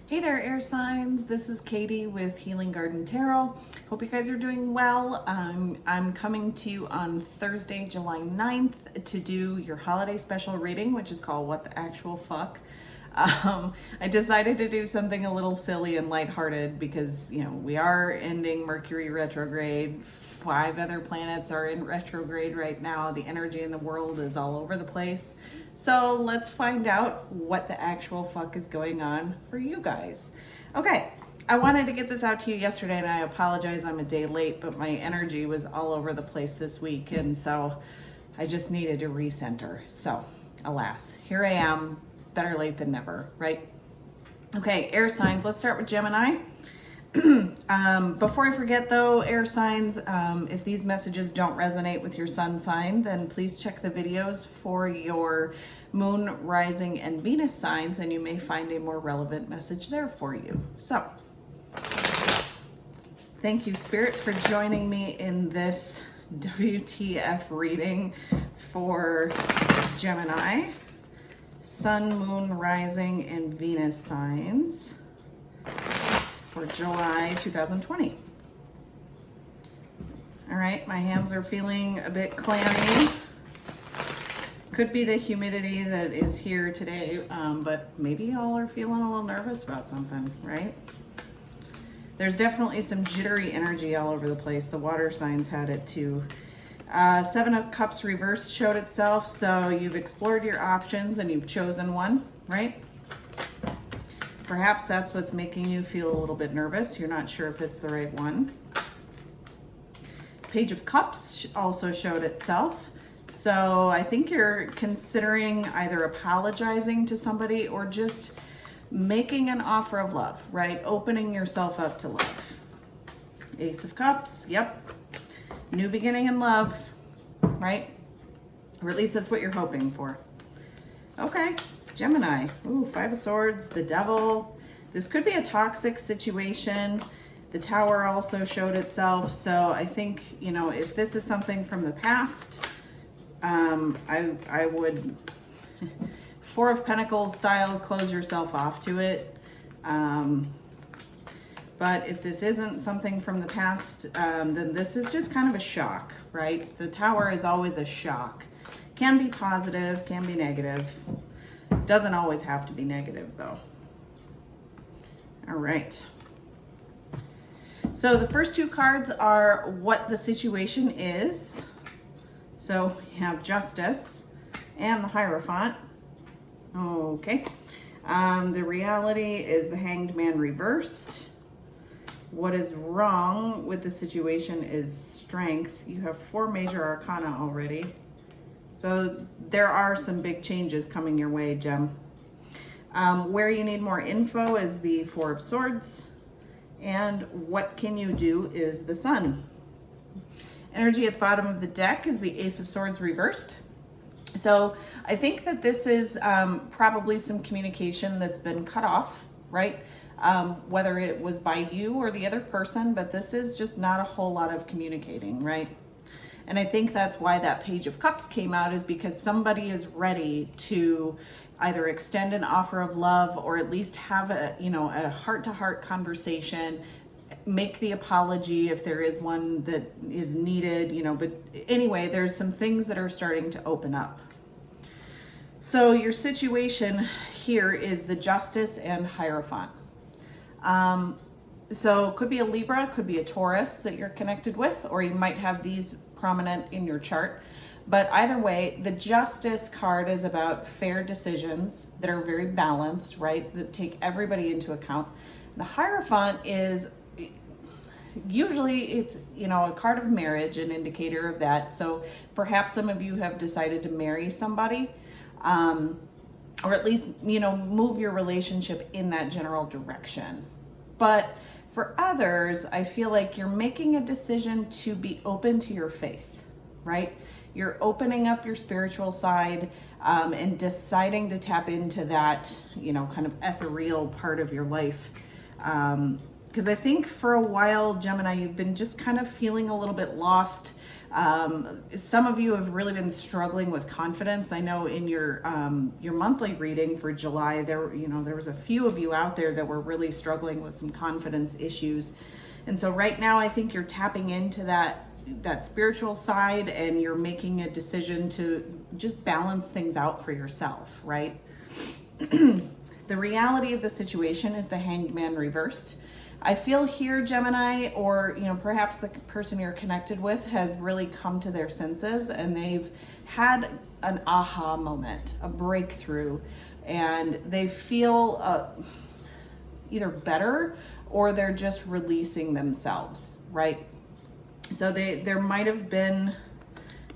Hey there, air signs. This is Katie with Healing Garden Tarot. Hope you guys are doing well. I'm coming to you on Thursday, July 9th to do your holiday special reading, which is called What the Actual Fuck. I decided to do something a little silly and lighthearted because, we are ending Mercury retrograde. 5 other planets are in retrograde right now. The energy in the world is all over the place. So let's find out what the actual fuck is going on for you guys. Okay, I wanted to get this out to you yesterday and I apologize I'm a day late, but my energy was all over the place this week and so I just needed to recenter. So alas, here I am, better late than never, right? Okay, air signs, let's start with Gemini. Before I forget though, air signs, if these messages don't resonate with your sun sign, then please check the videos for your moon, rising, and Venus signs, and you may find a more relevant message there for you. So, thank you, Spirit, for joining me in this WTF reading for Gemini, sun, moon, rising, and Venus signs for July 2020. All right, my hands are feeling a bit clammy. Could be the humidity that is here today, but maybe y'all are feeling a little nervous about something, right? There's definitely some jittery energy all over the place. The water signs had it too. 7 of Cups reversed showed itself, so you've explored your options and you've chosen one, right? Perhaps that's what's making you feel a little bit nervous. You're not sure if it's the right one. Page of Cups also showed itself. So I think you're considering either apologizing to somebody or just making an offer of love, right? Opening yourself up to love. Ace of Cups, yep. New beginning in love, right? Or at least that's what you're hoping for. Okay. Gemini, ooh, 5 of Swords, the Devil. This could be a toxic situation. The Tower also showed itself. So I think, if this is something from the past, I would, 4 of Pentacles style, close yourself off to it. But if this isn't something from the past, then this is just kind of a shock, right? The Tower is always a shock. Can be positive, can be negative. Doesn't always have to be negative though. All right. So the first 2 cards are what the situation is. So we have Justice and the Hierophant. Okay. The reality is the Hanged Man reversed. What is wrong with the situation is Strength. You have 4 major arcana already. So there are some big changes coming your way, Gem. Where you need more info is the 4 of Swords. And what can you do is the Sun. Energy at the bottom of the deck is the Ace of Swords reversed. So I think that this is probably some communication that's been cut off, right? Whether it was by you or the other person, but this is just not a whole lot of communicating, right? And I think that's why that Page of Cups came out, is because somebody is ready to either extend an offer of love or at least have a heart-to-heart conversation, make the apology if there is one that is needed, but anyway, there's some things that are starting to open up. So your situation here is the Justice and Hierophant. So it could be a Libra, could be a Taurus that you're connected with, or you might have these prominent in your chart. But either way, the Justice card is about fair decisions that are very balanced, right? That take everybody into account. The Hierophant is usually it's, a card of marriage, an indicator of that. So perhaps some of you have decided to marry somebody, or at least, move your relationship in that general direction. But for others, I feel like you're making a decision to be open to your faith, right? You're opening up your spiritual side and deciding to tap into that, kind of ethereal part of your life. Because I think for a while, Gemini, you've been just kind of feeling a little bit lost. Some of you have really been struggling with confidence. I know in your monthly reading for July, there was a few of you out there that were really struggling with some confidence issues. And so right now, I think you're tapping into that spiritual side, and you're making a decision to just balance things out for yourself, right? The reality of the situation is the Hanged Man reversed. I feel here, Gemini, or perhaps the person you're connected with has really come to their senses, and they've had an aha moment, a breakthrough, and they feel either better, or they're just releasing themselves, right? So there might have been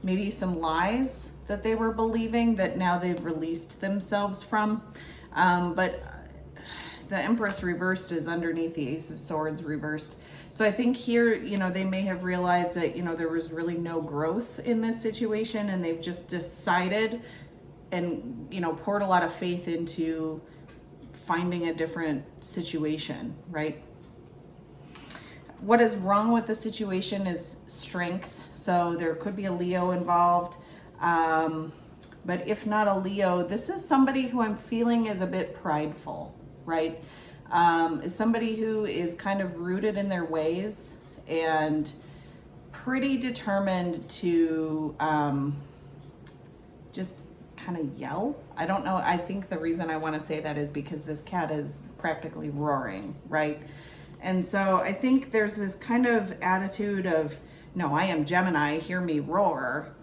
maybe some lies that they were believing that now they've released themselves from. But the Empress reversed is underneath the Ace of Swords reversed. So I think here, they may have realized that, there was really no growth in this situation, and they've just decided and, poured a lot of faith into finding a different situation, right? What is wrong with the situation is strength. So there could be a Leo involved. But if not a Leo, this is somebody who I'm feeling is a bit prideful, right? Is somebody who is kind of rooted in their ways and pretty determined to just kind of yell. I don't know. I think the reason I want to say that is because this cat is practically roaring, right? And so I think there's this kind of attitude of, no, I am Gemini, hear me roar,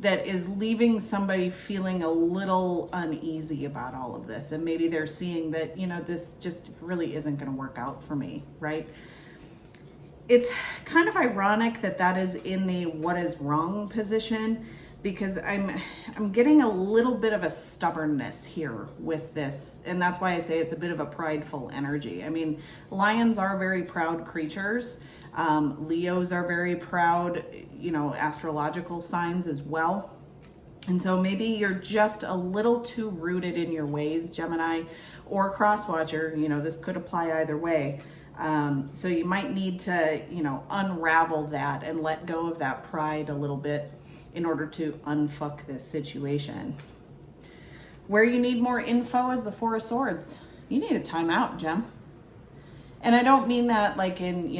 that is leaving somebody feeling a little uneasy about all of this. And maybe they're seeing that, this just really isn't going to work out for me, right? It's kind of ironic that is in the what is wrong position, because I'm getting a little bit of a stubbornness here with this. And that's why I say it's a bit of a prideful energy. I mean, lions are very proud creatures. Leos are very proud, astrological signs as well. And so maybe you're just a little too rooted in your ways, Gemini, or Crosswatcher. This could apply either way. So you might need to, unravel that and let go of that pride a little bit in order to unfuck this situation. Where you need more info is the Four of Swords. You need a timeout, Gem. And I don't mean that like in,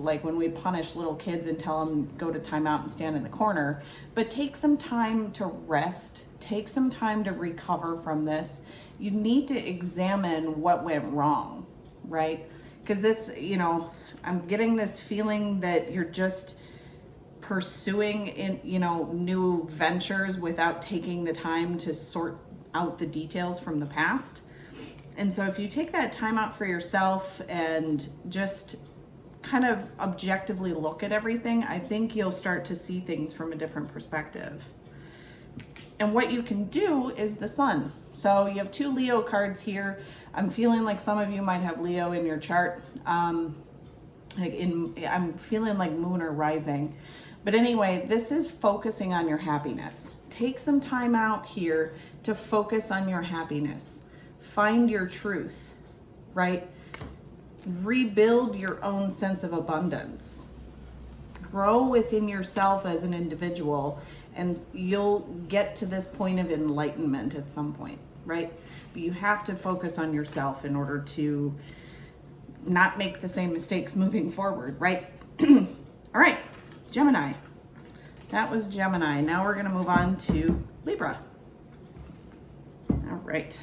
like when we punish little kids and tell them go to timeout and stand in the corner, but take some time to rest, take some time to recover from this. You need to examine what went wrong, right? Because this, I'm getting this feeling that you're just pursuing new ventures without taking the time to sort out the details from the past. And so if you take that time out for yourself and just kind of objectively look at everything, I think you'll start to see things from a different perspective. And what you can do is the Sun. So you have two Leo cards here. I'm feeling like some of you might have Leo in your chart. I'm feeling like Moon or Rising. But anyway, this is focusing on your happiness. Take some time out here to focus on your happiness. Find your truth, right? Rebuild your own sense of abundance. Grow within yourself as an individual, and you'll get to this point of enlightenment at some point, right? But you have to focus on yourself in order to not make the same mistakes moving forward, right? All right, Gemini. That was Gemini. Now we're going to move on to Libra. All right.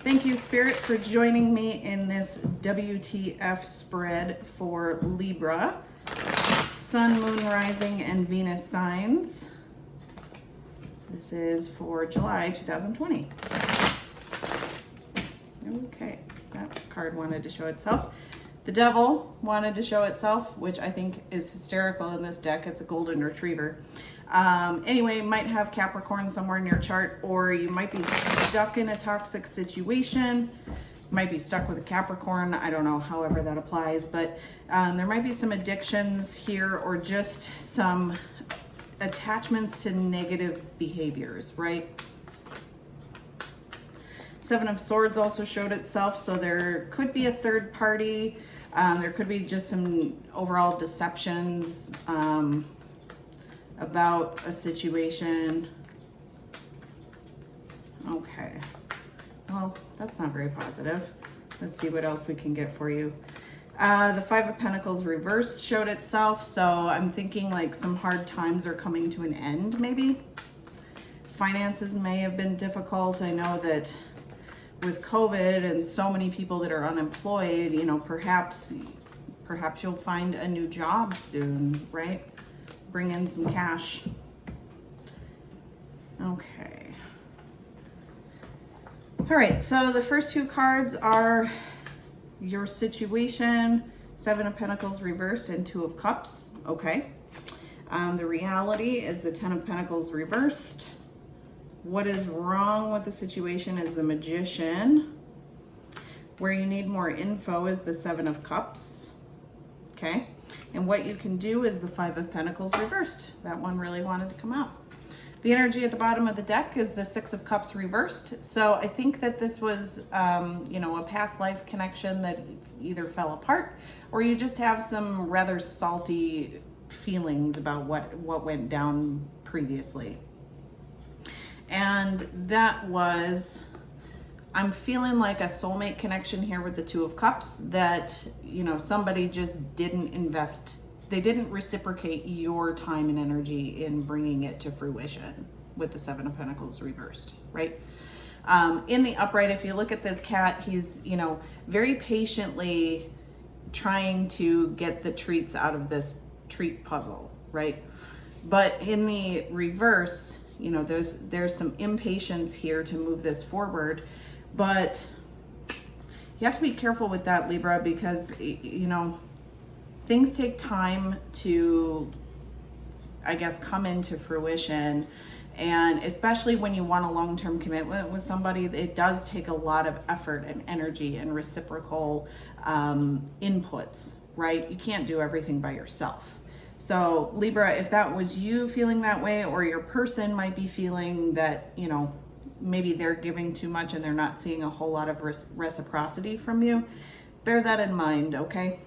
Thank you, Spirit, for joining me in this WTF spread for Libra. Sun, Moon, Rising, and Venus signs. This is for July 2020. Okay, that card wanted to show itself. The Devil wanted to show itself, which I think is hysterical in this deck. It's a golden retriever. Anyway, you might have Capricorn somewhere in your chart, or you might be stuck in a toxic situation. You might be stuck with a Capricorn. I don't know, however that applies, but there might be some addictions here, or just some attachments to negative behaviors, right? Seven of Swords also showed itself, so there could be a third party. There could be just some overall deceptions. about a situation. Okay. Well, that's not very positive. Let's see what else we can get for you. The Five of Pentacles reversed showed itself, so I'm thinking like some hard times are coming to an end, maybe. Finances may have been difficult. I know that with COVID and so many people that are unemployed, you know, perhaps you'll find a new job soon, right? Bring in some cash. Okay. All right, so the first two cards are your situation, Seven of Pentacles reversed and Two of Cups. Okay. The reality is the Ten of Pentacles reversed. What is wrong with the situation is the Magician. Where you need more info is the Seven of Cups. Okay. And what you can do is the Five of Pentacles reversed. That one really wanted to come out. The energy at the bottom of the deck is the Six of Cups reversed. So I think that this was, you know, a past life connection that either fell apart or you just have some rather salty feelings about what went down previously. And that was, I'm feeling like a soulmate connection here with the Two of Cups that, you know, somebody just didn't invest. They didn't reciprocate your time and energy in bringing it to fruition with the Seven of Pentacles reversed, right? In the upright, if you look at this cat, he's, you know, very patiently trying to get the treats out of this treat puzzle, right? But in the reverse, you know, there's some impatience here to move this forward, but you have to be careful with that, Libra, because, you know, things take time to, I guess, come into fruition. And especially when you want a long-term commitment with somebody, it does take a lot of effort and energy and reciprocal inputs, right? You can't do everything by yourself. So Libra, if that was you feeling that way, or your person might be feeling that, you know, maybe they're giving too much and they're not seeing a whole lot of reciprocity from you, bear that in mind, okay?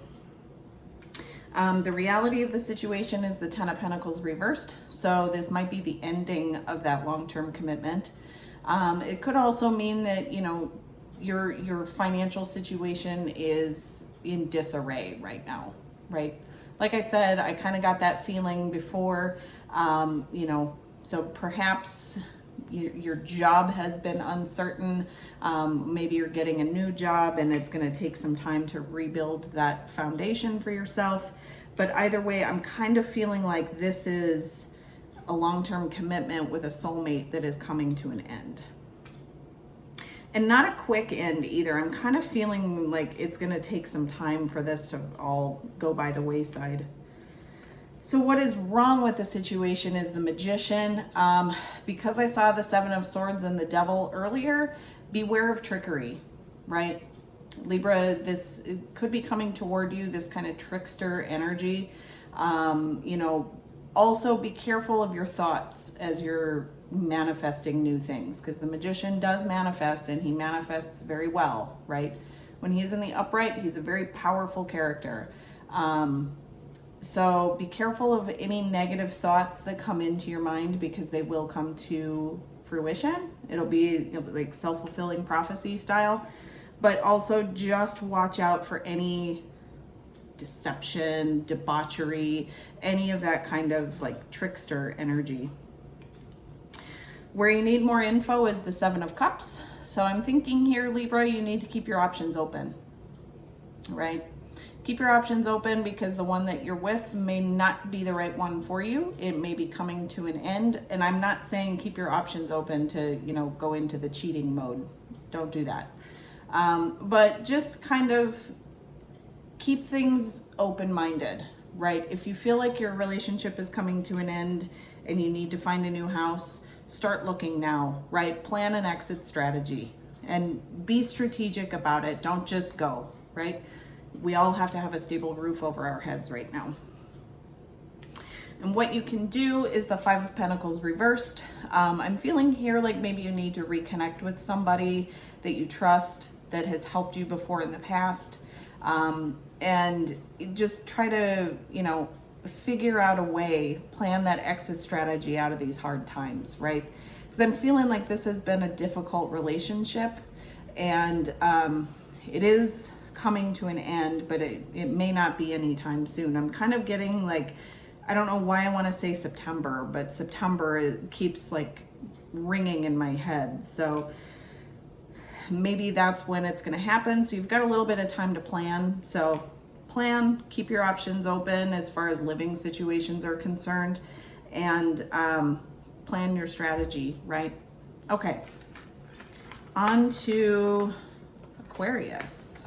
The reality of the situation is the Ten of Pentacles reversed. So this might be the ending of that long-term commitment. It could also mean that, you know, your financial situation is in disarray right now, right? Like I said, I kind of got that feeling before, you know, so perhaps your job has been uncertain. Maybe you're getting a new job and it's going to take some time to rebuild that foundation for yourself. But either way, I'm kind of feeling like this is a long-term commitment with a soulmate that is coming to an end. And not a quick end either. I'm kind of feeling like it's going to take some time for this to all go by the wayside. So what is wrong with the situation is the Magician. Because I saw the Seven of Swords and the Devil earlier, beware of trickery, right? Libra, this could be coming toward you, this kind of trickster energy. You know, also be careful of your thoughts as you're manifesting new things, because the Magician does manifest and he manifests very well, right? When he's in the upright, he's a very powerful character. So be careful of any negative thoughts that come into your mind, because they will come to fruition. It'll be like self-fulfilling prophecy style, but also just watch out for any deception, debauchery, any of that kind of like trickster energy. Where you need more info is the Seven of Cups. So I'm thinking here, Libra, you need to keep your options open, right? Keep your options open, because the one that you're with may not be the right one for you. It may be coming to an end. And I'm not saying keep your options open to, you know, go into the cheating mode. Don't do that. But just kind of keep things open-minded, right? If you feel like your relationship is coming to an end and you need to find a new house, start looking now, right? Plan an exit strategy and be strategic about it. Don't just go, right? We all have to have a stable roof over our heads right now. And what you can do is the Five of Pentacles reversed. I'm feeling here like maybe you need to reconnect with somebody that you trust, that has helped you before in the past. And just try to, you know, figure out a way, plan that exit strategy out of these hard times, right? Because I'm feeling like this has been a difficult relationship, and it is coming to an end, but it may not be anytime soon. I'm kind of getting like, I don't know why I want to say September, but September, it keeps like ringing in my head. So maybe that's when it's going to happen. So you've got a little bit of time to plan. So plan, keep your options open as far as living situations are concerned, and plan your strategy, right? Okay, on to Aquarius.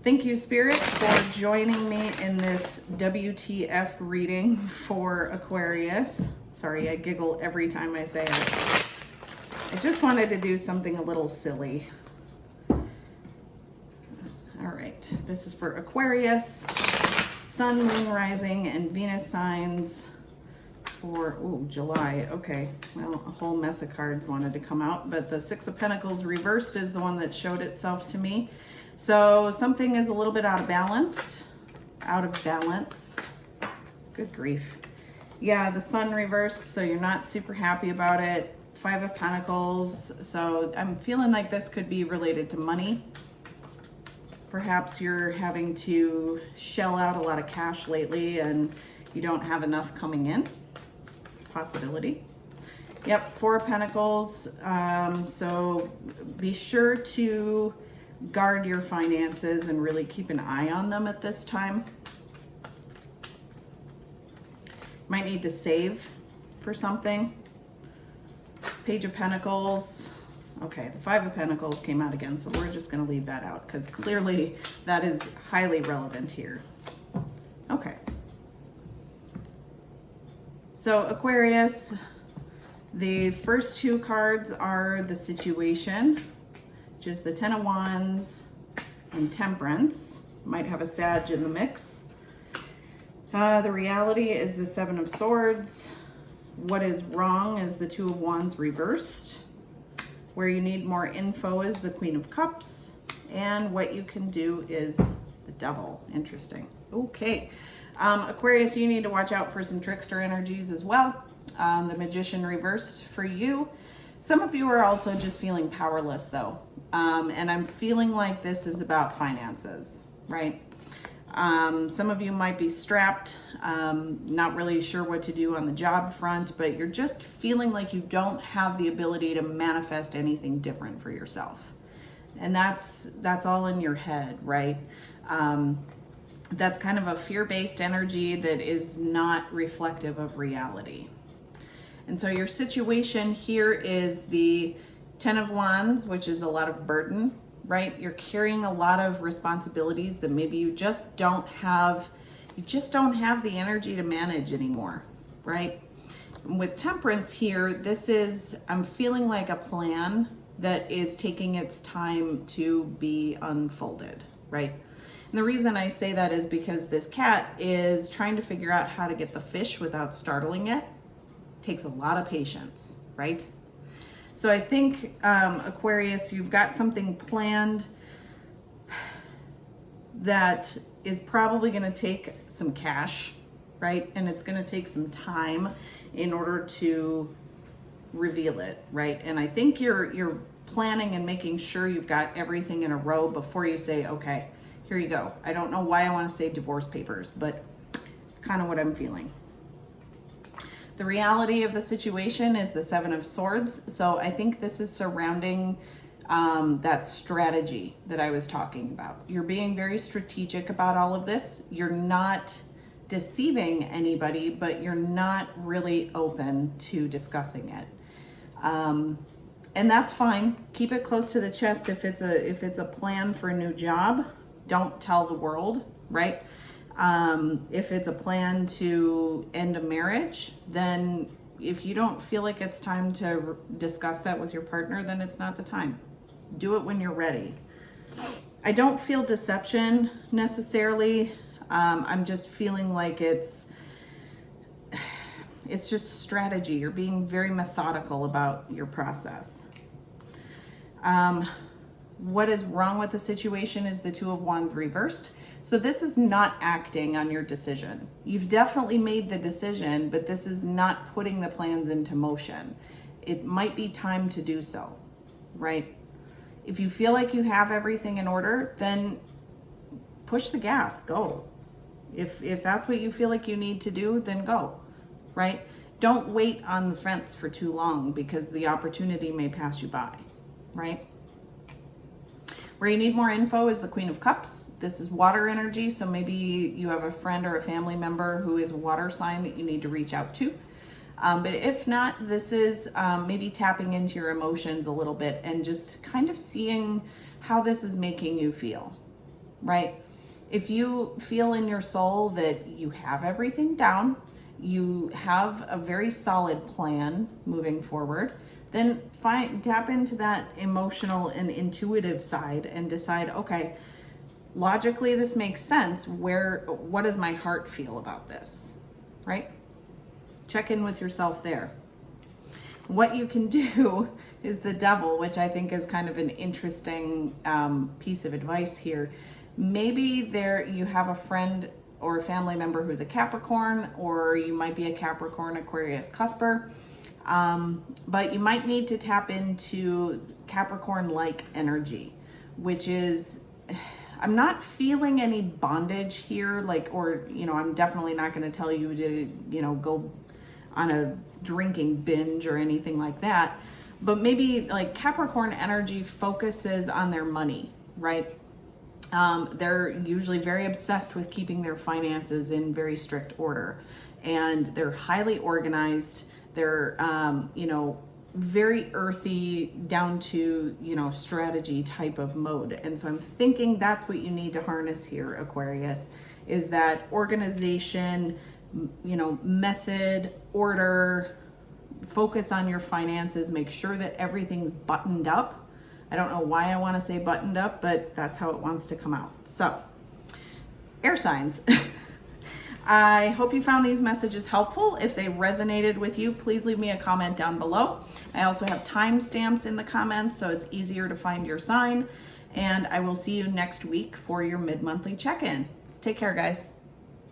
Thank you, Spirit, for joining me in this WTF reading for Aquarius. Sorry, I giggle every time I say it. I just wanted to do something a little silly. All right, this is for Aquarius, Sun, Moon, Rising, and Venus signs for July. Okay, well, a whole mess of cards wanted to come out, but the Six of Pentacles reversed is the one that showed itself to me. So something is a little bit out of balance. Good grief. Yeah, the Sun reversed, so you're not super happy about it. Five of Pentacles. So I'm feeling like this could be related to money. Perhaps you're having to shell out a lot of cash lately and you don't have enough coming in. It's a possibility. Yep, Four of Pentacles. So be sure to guard your finances and really keep an eye on them at this time. Might need to save for something. Page of Pentacles. Okay, the Five of Pentacles came out again, so we're just going to leave that out because clearly that is highly relevant here. Okay. So Aquarius, the first two cards are the situation, which is the Ten of Wands and Temperance. Might have a Sag in the mix. The reality is the Seven of Swords. What is wrong is the Two of Wands reversed. Where you need more info is the Queen of Cups. And what you can do is the Devil. Interesting. Okay. Aquarius, you need to watch out for some trickster energies as well. The Magician reversed for you. Some of you are also just feeling powerless though. And I'm feeling like this is about finances, right? Some of you might be strapped, not really sure what to do on the job front, but you're just feeling like you don't have the ability to manifest anything different for yourself. And that's all in your head, right? That's kind of a fear-based energy that is not reflective of reality. And so your situation here is the Ten of Wands, which is a lot of burden, right? You're carrying a lot of responsibilities that maybe you just don't have the energy to manage anymore, right? With Temperance here, I'm feeling like a plan that is taking its time to be unfolded, right? And the reason I say that is because this cat is trying to figure out how to get the fish without startling it. Takes a lot of patience, right? So I think, Aquarius, you've got something planned that is probably going to take some cash, right? And it's going to take some time in order to reveal it, right? And I think you're planning and making sure you've got everything in a row before you say, okay, here you go. I don't know why I want to say divorce papers, but it's kind of what I'm feeling. The reality of the situation is the Seven of Swords. So I think this is surrounding that strategy that I was talking about. You're being very strategic about all of this. You're not deceiving anybody, but you're not really open to discussing it. And that's fine. Keep it close to the chest. If it's a plan for a new job, don't tell the world, right? If it's a plan to end a marriage, then if you don't feel like it's time to discuss that with your partner, then it's not the time. Do it when you're ready. I don't feel deception necessarily. I'm just feeling like it's just strategy. You're being very methodical about your process. What is wrong with the situation is the Two of Wands reversed. So this is not acting on your decision. You've definitely made the decision, but this is not putting the plans into motion. It might be time to do so, right? If you feel like you have everything in order, then push the gas, go. If that's what you feel like you need to do, then go, right? Don't wait on the fence for too long because the opportunity may pass you by, right? Where you need more info is the Queen of Cups. This is water energy, so maybe you have a friend or a family member who is a water sign that you need to reach out to. But if not, this is maybe tapping into your emotions a little bit and just kind of seeing how this is making you feel, right? If you feel in your soul that you have everything down, you have a very solid plan moving forward, then tap into that emotional and intuitive side and decide, okay, logically this makes sense. What does my heart feel about this, right? Check in with yourself there. What you can do is the Devil, which I think is kind of an interesting piece of advice here. Maybe you have a friend or a family member who's a Capricorn, or you might be a Capricorn Aquarius cusper, but you might need to tap into Capricorn-like energy, which is, I'm not feeling any bondage here, I'm definitely not going to tell you to, go on a drinking binge or anything like that, but maybe like Capricorn energy focuses on their money, right? They're usually very obsessed with keeping their finances in very strict order, and they're highly organized. They're, very earthy down to, strategy type of mode. And so I'm thinking that's what you need to harness here, Aquarius, is that organization, method, order, focus on your finances, make sure that everything's buttoned up. I don't know why I want to say buttoned up, but that's how it wants to come out. So, air signs. I hope you found these messages helpful. If they resonated with you, please leave me a comment down below. I also have timestamps in the comments, so it's easier to find your sign. And I will see you next week for your mid-monthly check-in. Take care, guys.